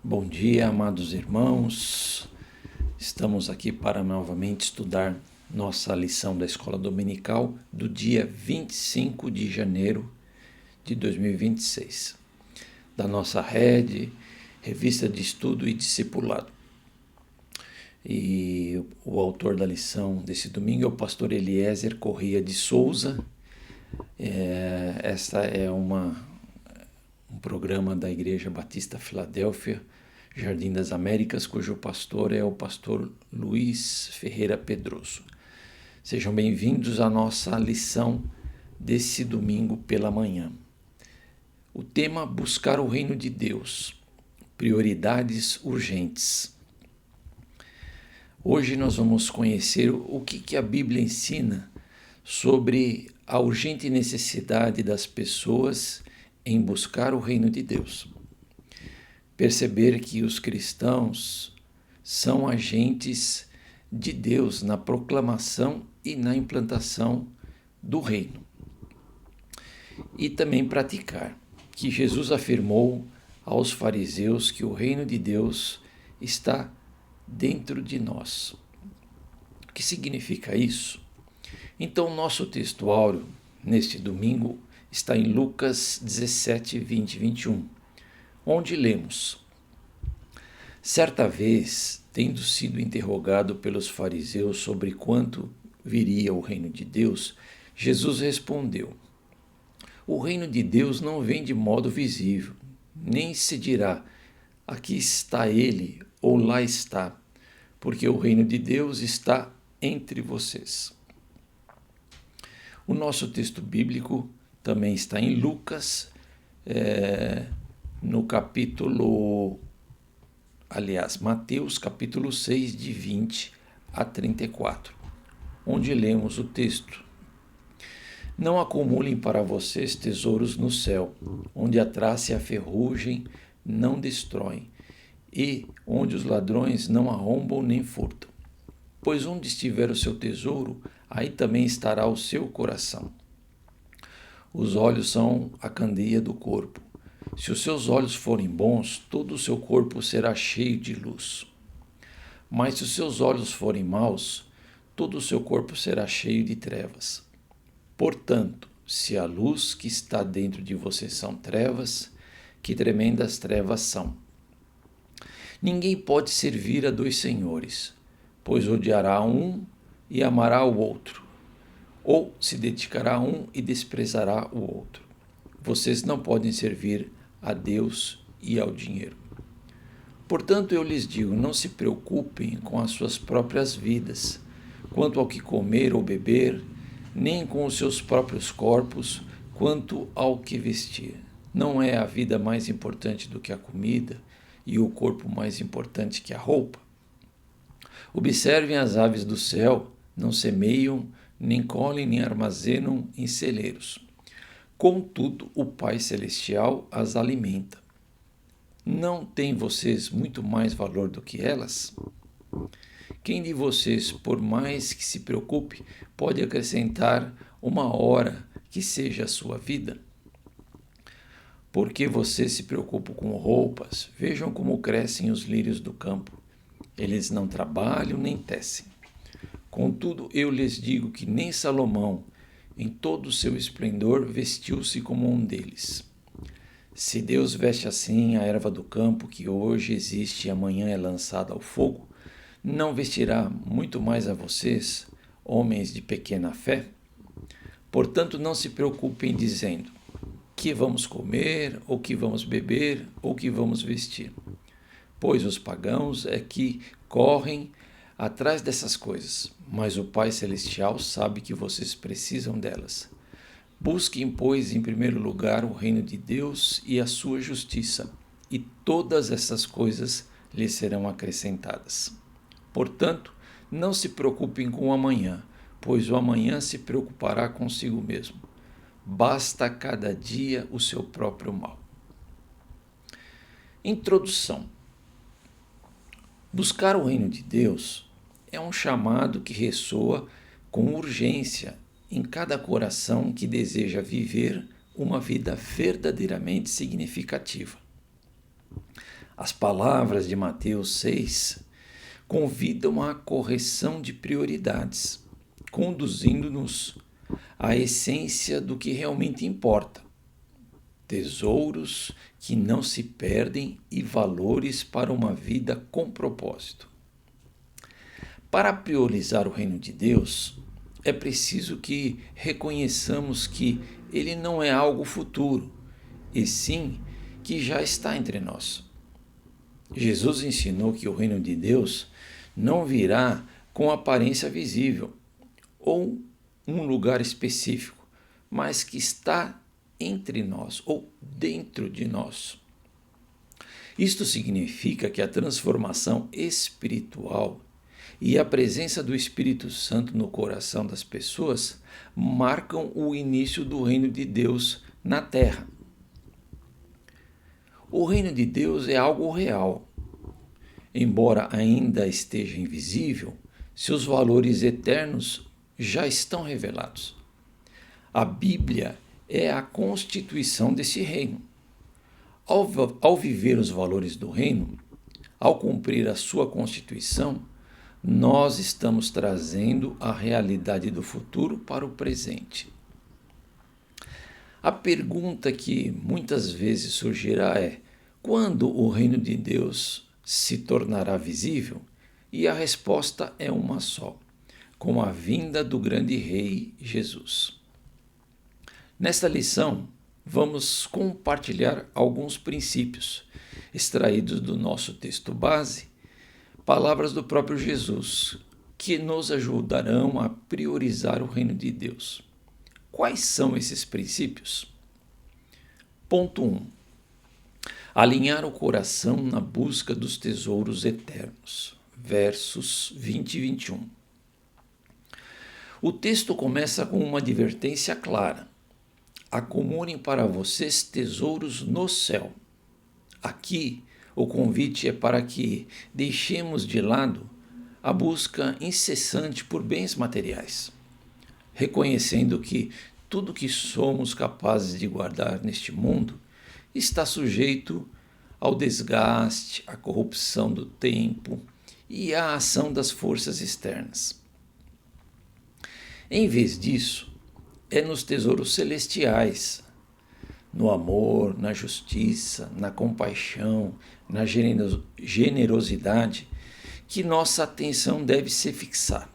Bom dia, amados irmãos. Estamos aqui para novamente estudar nossa lição da Escola Dominical do dia 25 de janeiro de 2026, da nossa rede, Revista de Estudo e Discipulado. E o autor da lição desse domingo é o pastor Eliezer Corrêa de Souza. Esta é um programa da Igreja Batista Filadélfia, Jardim das Américas, cujo pastor é o pastor Luiz Ferreira Pedroso. Sejam bem-vindos à nossa lição desse domingo pela manhã. O tema: buscar o reino de Deus, prioridades urgentes. Hoje nós vamos conhecer o que a Bíblia ensina sobre a urgente necessidade das pessoas em buscar o reino de Deus. Perceber que os cristãos são agentes de Deus na proclamação e na implantação do reino. E também praticar que Jesus afirmou aos fariseus que o reino de Deus está dentro de nós. O que significa isso? Então, nosso texto áureo, neste domingo, está em Lucas 17, 20 e 21, onde lemos: Certa vez, tendo sido interrogado pelos fariseus sobre quando viria o reino de Deus, Jesus respondeu: O reino de Deus não vem de modo visível, nem se dirá: aqui está ele ou lá está, porque o reino de Deus está entre vocês. O nosso texto bíblico também está em Lucas, no Mateus capítulo 6, de 20 a 34, onde lemos o texto: Não acumulem para vocês tesouros no céu, onde a traça e a ferrugem não destroem, e onde os ladrões não arrombam nem furtam. Pois onde estiver o seu tesouro, aí também estará o seu coração. Os olhos são a candeia do corpo. Se os seus olhos forem bons, todo o seu corpo será cheio de luz. Mas se os seus olhos forem maus, todo o seu corpo será cheio de trevas. Portanto, se a luz que está dentro de você são trevas, que tremendas trevas são. Ninguém pode servir a dois senhores, pois odiará um e amará o outro, ou se dedicará a um e desprezará o outro. Vocês não podem servir a Deus e ao dinheiro. Portanto, eu lhes digo, não se preocupem com as suas próprias vidas, quanto ao que comer ou beber, nem com os seus próprios corpos, quanto ao que vestir. Não é a vida mais importante do que a comida, e o corpo mais importante que a roupa? Observem as aves do céu, não semeiam, nem colhem, nem armazenam em celeiros. Contudo, o Pai Celestial as alimenta. Não têm vocês muito mais valor do que elas? Quem de vocês, por mais que se preocupe, pode acrescentar uma hora que seja a sua vida? Porque vocês se preocupam com roupas? Vejam como crescem os lírios do campo. Eles não trabalham nem tecem. Contudo, eu lhes digo que nem Salomão, em todo o seu esplendor, vestiu-se como um deles. Se Deus veste assim a erva do campo, que hoje existe e amanhã é lançada ao fogo, não vestirá muito mais a vocês, homens de pequena fé? Portanto, não se preocupem dizendo: que vamos comer, ou que vamos beber, ou que vamos vestir? Pois os pagãos é que correm atrás dessas coisas, mas o Pai Celestial sabe que vocês precisam delas. Busquem, pois, em primeiro lugar o reino de Deus e a sua justiça, e todas essas coisas lhes serão acrescentadas. Portanto, não se preocupem com o amanhã, pois o amanhã se preocupará consigo mesmo. Basta cada dia o seu próprio mal. Introdução. Buscar o reino de Deus é um chamado que ressoa com urgência em cada coração que deseja viver uma vida verdadeiramente significativa. As palavras de Mateus 6 convidam à correção de prioridades, conduzindo-nos à essência do que realmente importa: tesouros que não se perdem e valores para uma vida com propósito. Para priorizar o reino de Deus, é preciso que reconheçamos que ele não é algo futuro, e sim que já está entre nós. Jesus ensinou que o reino de Deus não virá com aparência visível ou um lugar específico, mas que está entre nós ou dentro de nós. Isto significa que a transformação espiritual e a presença do Espírito Santo no coração das pessoas marcam o início do reino de Deus na terra. O reino de Deus é algo real. Embora ainda esteja invisível, seus valores eternos já estão revelados. A Bíblia é a constituição desse reino. Ao viver os valores do reino, ao cumprir a sua constituição, nós estamos trazendo a realidade do futuro para o presente. A pergunta que muitas vezes surgirá é: quando o reino de Deus se tornará visível? E a resposta é uma só: com a vinda do grande Rei Jesus. Nesta lição, vamos compartilhar alguns princípios extraídos do nosso texto base, palavras do próprio Jesus, que nos ajudarão a priorizar o reino de Deus. Quais são esses princípios? Ponto 1. Alinhar o coração na busca dos tesouros eternos. Versos 20 e 21. O texto começa com uma advertência clara: acumulem para vocês tesouros no céu. Aqui, o convite é para que deixemos de lado a busca incessante por bens materiais, reconhecendo que tudo que somos capazes de guardar neste mundo está sujeito ao desgaste, à corrupção do tempo e à ação das forças externas. Em vez disso, é nos tesouros celestiais, no amor, na justiça, na compaixão, na generosidade, que nossa atenção deve se fixar.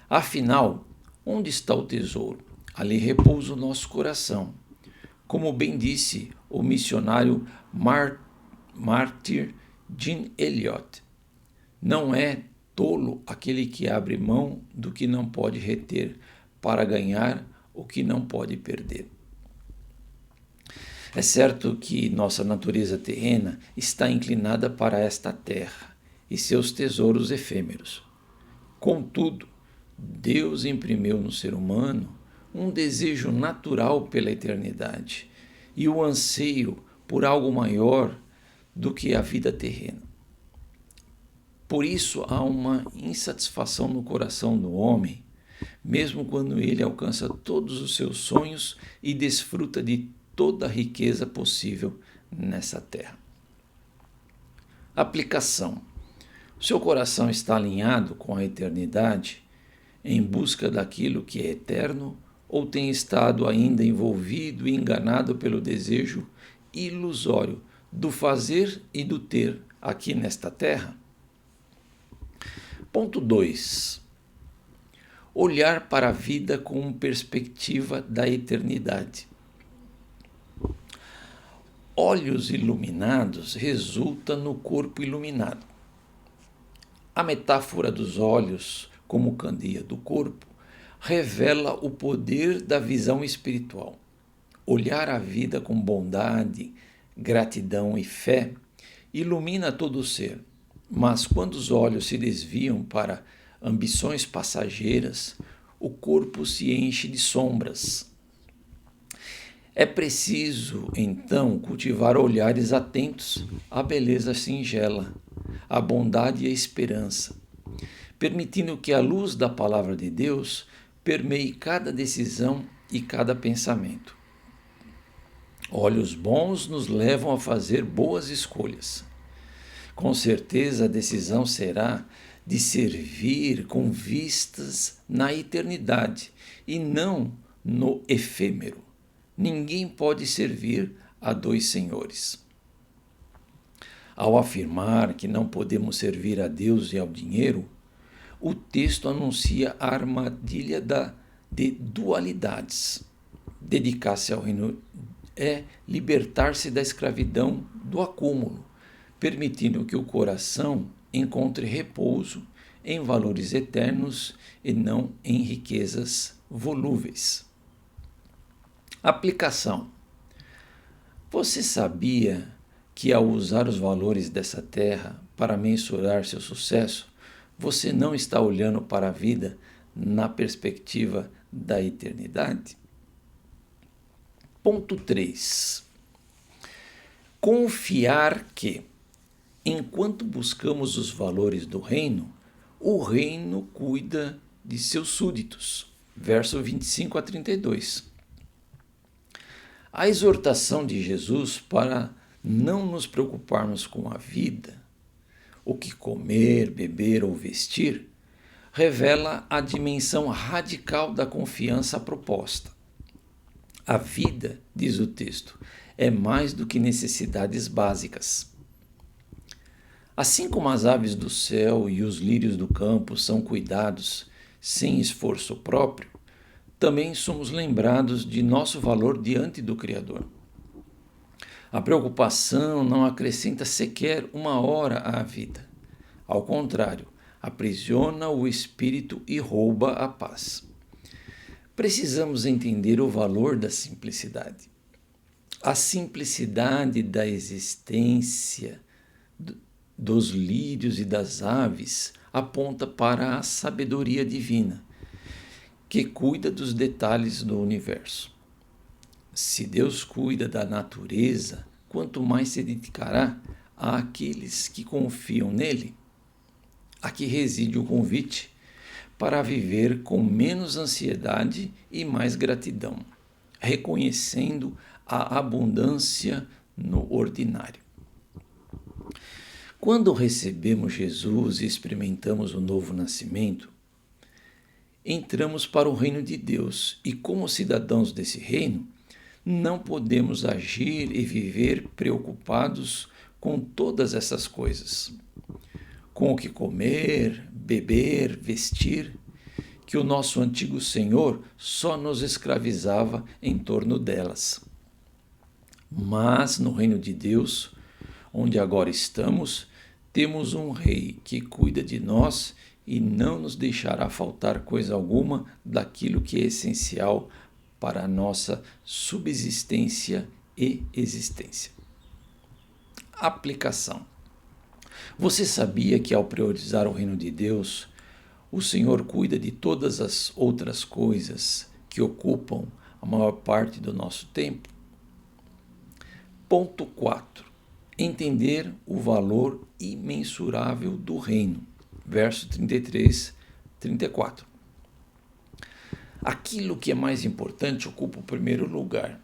Afinal, onde está o tesouro? Ali repousa o nosso coração. Como bem disse o missionário mártir Jim Elliot, não é tolo aquele que abre mão do que não pode reter para ganhar o que não pode perder. É certo que nossa natureza terrena está inclinada para esta terra e seus tesouros efêmeros. Contudo, Deus imprimiu no ser humano um desejo natural pela eternidade e o anseio por algo maior do que a vida terrena. Por isso há uma insatisfação no coração do homem, mesmo quando ele alcança todos os seus sonhos e desfruta de toda a riqueza possível nessa terra. Aplicação: seu coração está alinhado com a eternidade, em busca daquilo que é eterno, ou tem estado ainda envolvido e enganado pelo desejo ilusório do fazer e do ter aqui nesta terra? Ponto 2. Olhar para a vida com perspectiva da eternidade. Olhos iluminados resulta no corpo iluminado. A metáfora dos olhos como candeia do corpo revela o poder da visão espiritual. Olhar a vida com bondade, gratidão e fé ilumina todo o ser, mas quando os olhos se desviam para ambições passageiras, o corpo se enche de sombras. É preciso, então, cultivar olhares atentos à beleza singela, à bondade e à esperança, permitindo que a luz da palavra de Deus permeie cada decisão e cada pensamento. Olhos bons nos levam a fazer boas escolhas. Com certeza a decisão será de servir com vistas na eternidade e não no efêmero. Ninguém pode servir a dois senhores. Ao afirmar que não podemos servir a Deus e ao dinheiro, o texto anuncia a armadilha de dualidades. Dedicar-se ao reino é libertar-se da escravidão do acúmulo, permitindo que o coração encontre repouso em valores eternos e não em riquezas volúveis. Aplicação. Você sabia que ao usar os valores dessa terra para mensurar seu sucesso, você não está olhando para a vida na perspectiva da eternidade? Ponto 3. Confiar que, enquanto buscamos os valores do reino, o reino cuida de seus súditos. Verso 25 a 32. A exortação de Jesus para não nos preocuparmos com a vida, o que comer, beber ou vestir, revela a dimensão radical da confiança proposta. A vida, diz o texto, é mais do que necessidades básicas. Assim como as aves do céu e os lírios do campo são cuidados sem esforço próprio, também somos lembrados de nosso valor diante do Criador. A preocupação não acrescenta sequer uma hora à vida. Ao contrário, aprisiona o espírito e rouba a paz. Precisamos entender o valor da simplicidade. A simplicidade da existência dos lírios e das aves aponta para a sabedoria divina, que cuida dos detalhes do universo. Se Deus cuida da natureza, quanto mais se dedicará àqueles que confiam nele? Aqui reside o convite para viver com menos ansiedade e mais gratidão, reconhecendo a abundância no ordinário. Quando recebemos Jesus e experimentamos o novo nascimento, entramos para o reino de Deus e, como cidadãos desse reino, não podemos agir e viver preocupados com todas essas coisas. Com o que comer, beber, vestir, que o nosso antigo Senhor só nos escravizava em torno delas. Mas no reino de Deus, onde agora estamos, temos um Rei que cuida de nós e não nos deixará faltar coisa alguma daquilo que é essencial para a nossa subsistência e existência. Aplicação. Você sabia que ao priorizar o reino de Deus, o Senhor cuida de todas as outras coisas que ocupam a maior parte do nosso tempo? Ponto 4. Entender o valor imensurável do reino. Verso 33, 34. Aquilo que é mais importante ocupa o primeiro lugar.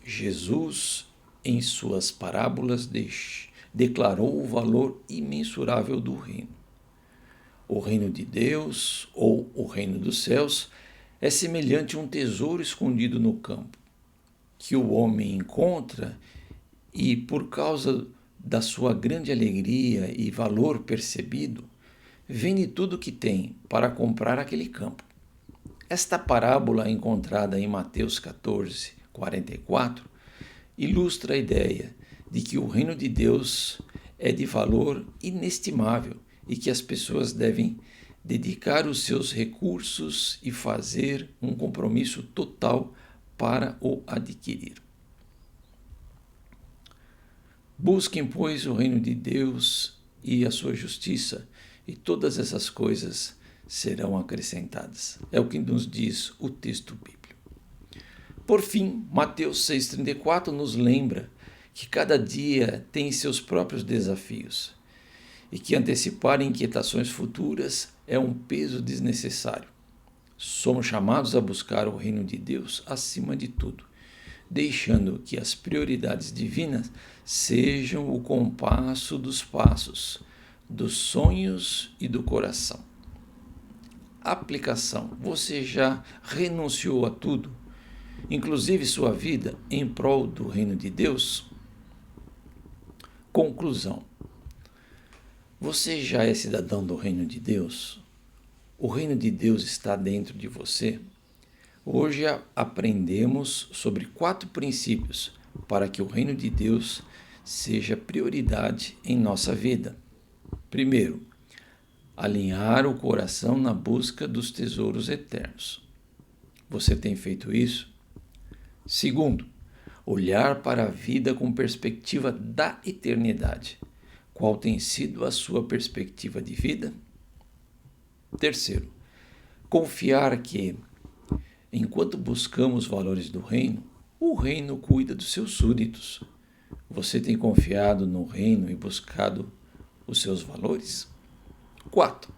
Jesus, em suas parábolas, declarou o valor imensurável do reino. O reino de Deus, ou o reino dos céus, é semelhante a um tesouro escondido no campo, que o homem encontra e, por causa da sua grande alegria e valor percebido, vende tudo o que tem para comprar aquele campo. Esta parábola, encontrada em Mateus 14, 44, ilustra a ideia de que o reino de Deus é de valor inestimável e que as pessoas devem dedicar os seus recursos e fazer um compromisso total para o adquirir. Busquem, pois, o reino de Deus e a sua justiça, e todas essas coisas serão acrescentadas. É o que nos diz o texto bíblico. Por fim, Mateus 6,34 nos lembra que cada dia tem seus próprios desafios e que antecipar inquietações futuras é um peso desnecessário. Somos chamados a buscar o reino de Deus acima de tudo, deixando que as prioridades divinas sejam o compasso dos passos, dos sonhos e do coração. Aplicação: você já renunciou a tudo, inclusive sua vida, em prol do reino de Deus? Conclusão: você já é cidadão do reino de Deus? O reino de Deus está dentro de você? Hoje aprendemos sobre 4 princípios para que o reino de Deus seja prioridade em nossa vida. Primeiro, alinhar o coração na busca dos tesouros eternos. Você tem feito isso? Segundo, olhar para a vida com perspectiva da eternidade. Qual tem sido a sua perspectiva de vida? Terceiro, confiar que, enquanto buscamos os valores do reino, o reino cuida dos seus súditos. Você tem confiado no reino e buscado os seus valores? 4.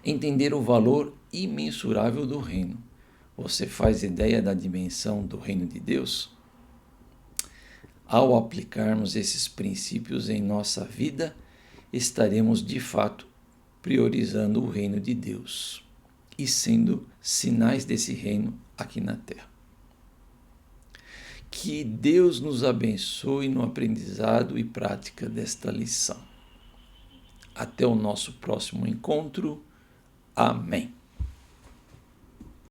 Entender o valor imensurável do reino. Você faz ideia da dimensão do reino de Deus? Ao aplicarmos esses princípios em nossa vida, estaremos de fato priorizando o reino de Deus e sendo sinais desse reino aqui na terra. Que Deus nos abençoe no aprendizado e prática desta lição. Até o nosso próximo encontro. Amém.